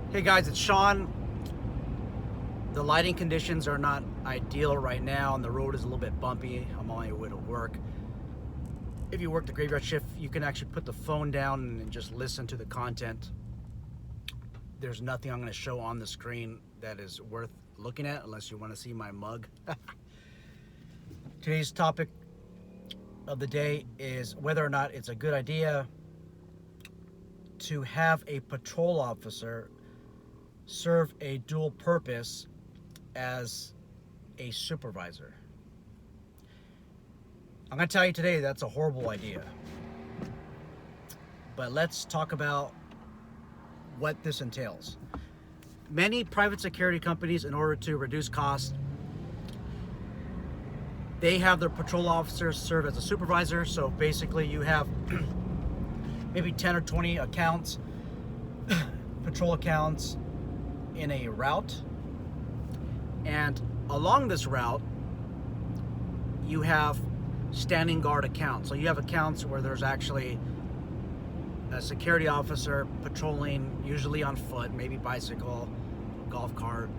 Hey guys, it's Sean. The lighting conditions are not ideal right now and the road is a little bit bumpy. I'm on my way to work. If you work the graveyard shift, you can actually put the phone down and just listen to the content. There's nothing I'm going to show on the screen that is worth looking at unless you want to see my mug. Today's topic of the day is whether or not it's a good idea to have a patrol officer serve a dual purpose as a supervisor. I'm going to tell you today that's a horrible idea. But let's talk about what this entails. Many private security companies, in order to reduce costs, they have their patrol officers serve as a supervisor. So basically you have maybe 10 or 20 accounts, patrol accounts in a route, and along this route you have standing guard accounts. So you have accounts where there's actually a security officer patrolling, usually on foot, maybe bicycle, golf cart.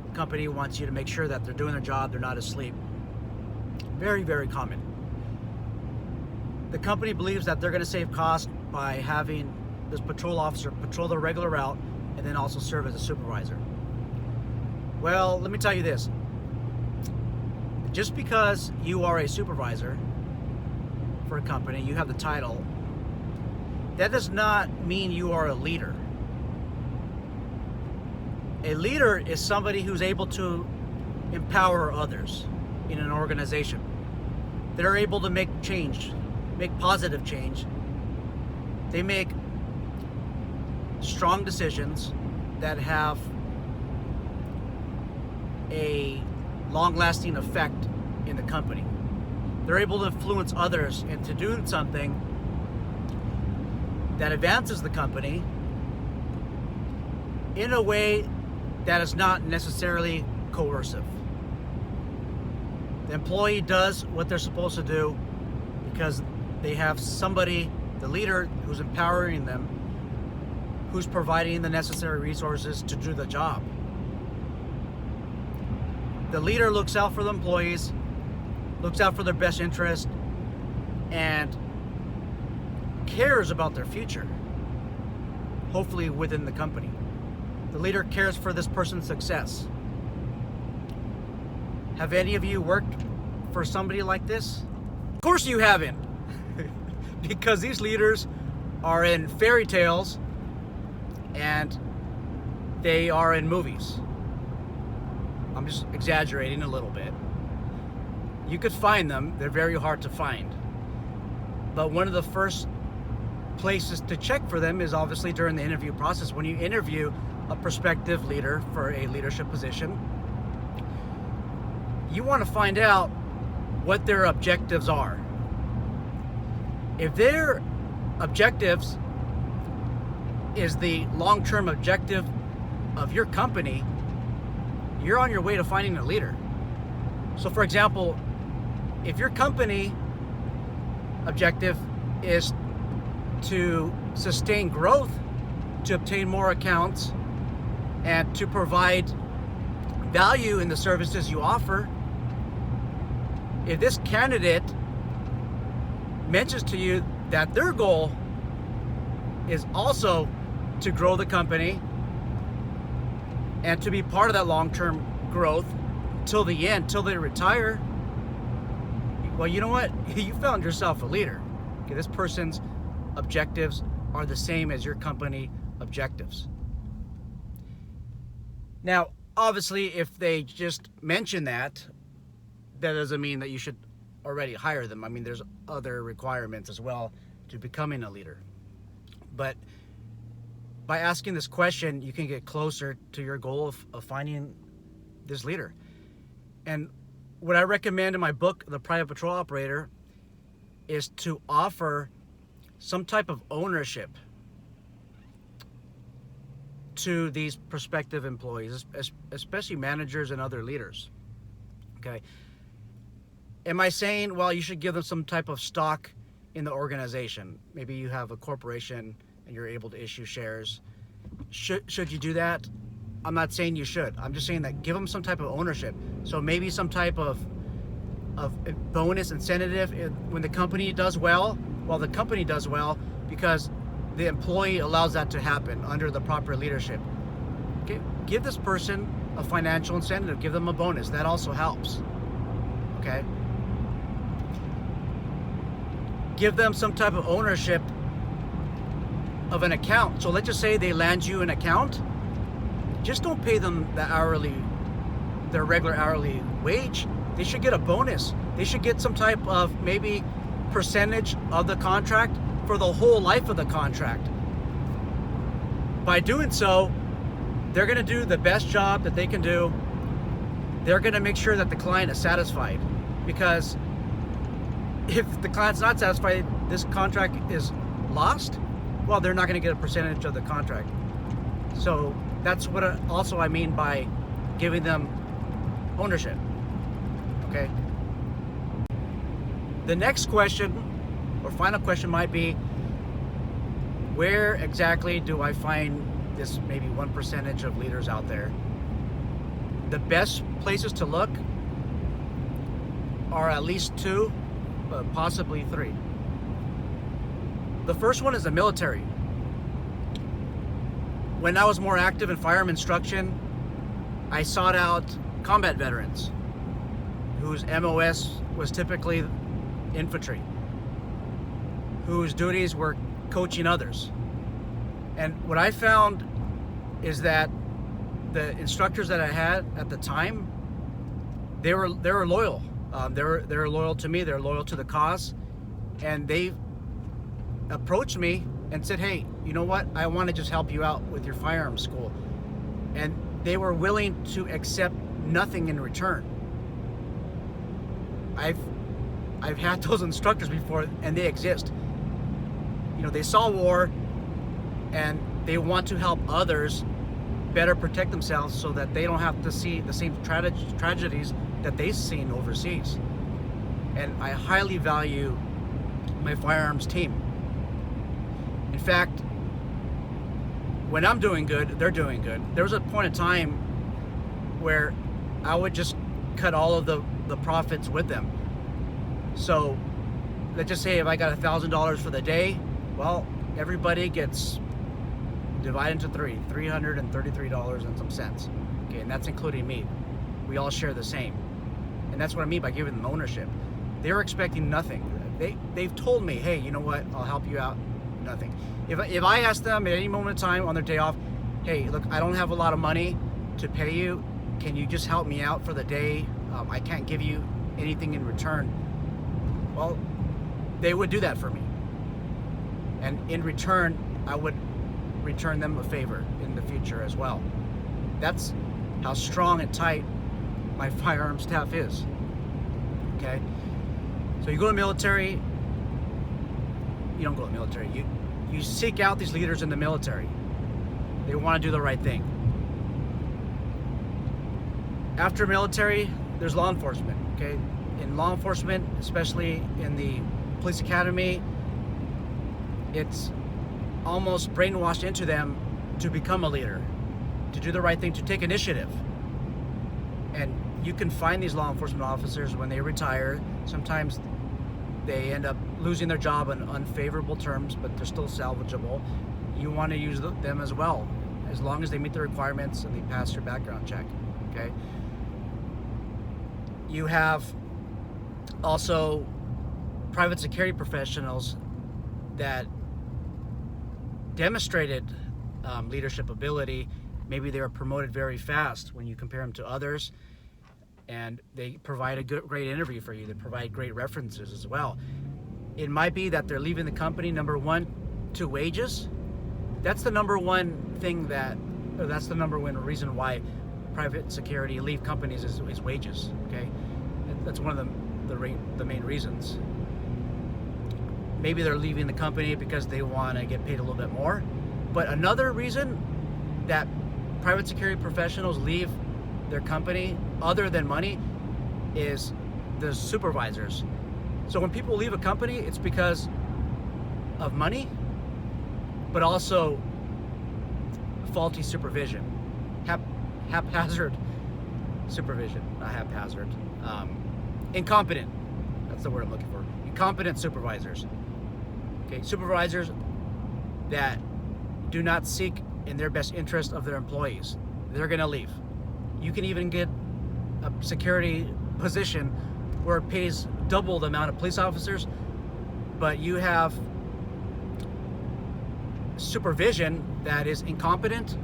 The company wants you to make sure that they're doing their job, they're not asleep. Very, very common. The company believes that they're going to save cost by having this patrol officer patrol the regular route and then also serve as a supervisor. Well, let me tell you this. Just because you are a supervisor for a company, you have the title, that does not mean you are a leader. A leader is somebody who's able to empower others in an organization. They're able to make change, make positive change. They make strong decisions that have a long-lasting effect in the company. They're able to influence others into doing something that advances the company in a way that is not necessarily coercive. The employee does what they're supposed to do because they have somebody, the leader, who's empowering them, who's providing the necessary resources to do the job. The leader looks out for the employees, looks out for their best interest, and cares about their future, hopefully within the company. The leader cares for this person's success. Have any of you worked for somebody like this? Of course you haven't, because these leaders are in fairy tales and they are in movies. I'm just exaggerating a little bit. You could find them, they're very hard to find. But one of the first places to check for them is obviously during the interview process. When you interview a prospective leader for a leadership position, you want to find out what their objectives are. If their objectives is the long-term objective of your company, you're on your way to finding a leader. So for example, if your company objective is to sustain growth, to obtain more accounts, and to provide value in the services you offer, if this candidate mentions to you that their goal is also to grow the company and to be part of that long-term growth till the end, till they retire, well, you know what? You found yourself a leader. Okay, this person's objectives are the same as your company objectives. Now, obviously, if they just mention that, that doesn't mean that you should already hire them. I mean, there's other requirements as well to becoming a leader. But by asking this question, you can get closer to your goal of finding this leader. And what I recommend in my book, The Private Patrol Operator, is to offer some type of ownership to these prospective employees, especially managers and other leaders. Okay. Am I saying, well, you should give them some type of stock in the organization? Maybe you have a corporation and you're able to issue shares Should you do that? I'm not saying you should. I'm just saying that give them some type of ownership. So maybe some type of bonus incentive when the company does well. Well, the company does well because the employee allows that to happen under the proper leadership. Okay? Give this person a financial incentive. Give them a bonus. That also helps. Okay? Give them some type of ownership of an account. So let's just say they land you an account. Just don't pay them their regular hourly wage. They should get a bonus. They should get some type of maybe percentage of the contract for the whole life of the contract. By doing so, they're going to do the best job that they can do. They're going to make sure that the client is satisfied, because if the client's not satisfied, this contract is lost. Well, they're not going to get a percentage of the contract. So that's what also I mean by giving them ownership. Okay. The next question or final question might be, where exactly do I find this maybe 1% of leaders out there? The best places to look are at least 2, possibly 3. The first one is the military. When I was more active in firearm instruction, I sought out combat veterans whose MOS was typically infantry, whose duties were coaching others. And what I found is that the instructors that I had at the time, they were loyal. They were loyal to me. They're loyal to the cause, and they approached me and said, "Hey, you know what? I want to just help you out with your firearms school," and they were willing to accept nothing in return. I've had those instructors before, and they exist. You know, they saw war, and they want to help others better protect themselves so that they don't have to see the same tragedies that they've seen overseas. And I highly value my firearms team. In fact, when I'm doing good, they're doing good. There was a point in time where I would just cut all of the profits with them. So let's just say if I got $1,000 for the day, well, everybody gets divided into $333 and some cents. Okay, and that's including me. We all share the same. And that's what I mean by giving them ownership. They're expecting nothing. They've told me, hey, you know what, I'll help you out. Nothing. If I ask them at any moment in time on their day off, hey, look, I don't have a lot of money to pay you. Can you just help me out for the day? I can't give you anything in return. Well, they would do that for me. And in return, I would return them a favor in the future as well. That's how strong and tight my firearms staff is. Okay? So you go to military, you don't go to military. You seek out these leaders in the military. They want to do the right thing. After military, there's law enforcement. Okay, in law enforcement, especially in the police academy, it's almost brainwashed into them to become a leader, to do the right thing, to take initiative. And you can find these law enforcement officers when they retire. Sometimes they end up losing their job on unfavorable terms, but they're still salvageable. You want to use them as well, as long as they meet the requirements and they pass your background check. Okay. You have also private security professionals that demonstrated leadership ability. Maybe they were promoted very fast when you compare them to others, and they provide a great interview for you. They provide great references as well. It might be that they're leaving the company, number one, to wages. That's the number one thing that's the number one reason why private security leave companies is wages. Okay, that's one of the main reasons. Maybe they're leaving the company because they want to get paid a little bit more. But another reason that private security professionals leave their company, other than money, is the supervisors. So when people leave a company, it's because of money, but also faulty supervision, haphazard supervision, not haphazard, incompetent, that's the word I'm looking for, incompetent supervisors. Okay, supervisors that do not seek in their best interest of their employees, they're gonna leave. You can even get a security position where it pays double the amount of police officers, but you have supervision that is incompetent,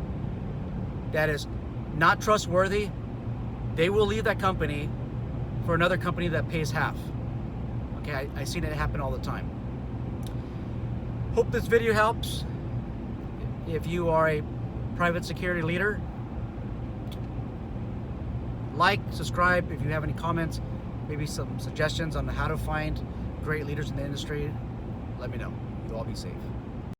that is not trustworthy. They will leave that company for another company that pays half. Okay, I seen it happen all the time. Hope this video helps. If you are a private security leader, like, subscribe. If you have any comments, maybe some suggestions on how to find great leaders in the industry, let me know. You all be safe.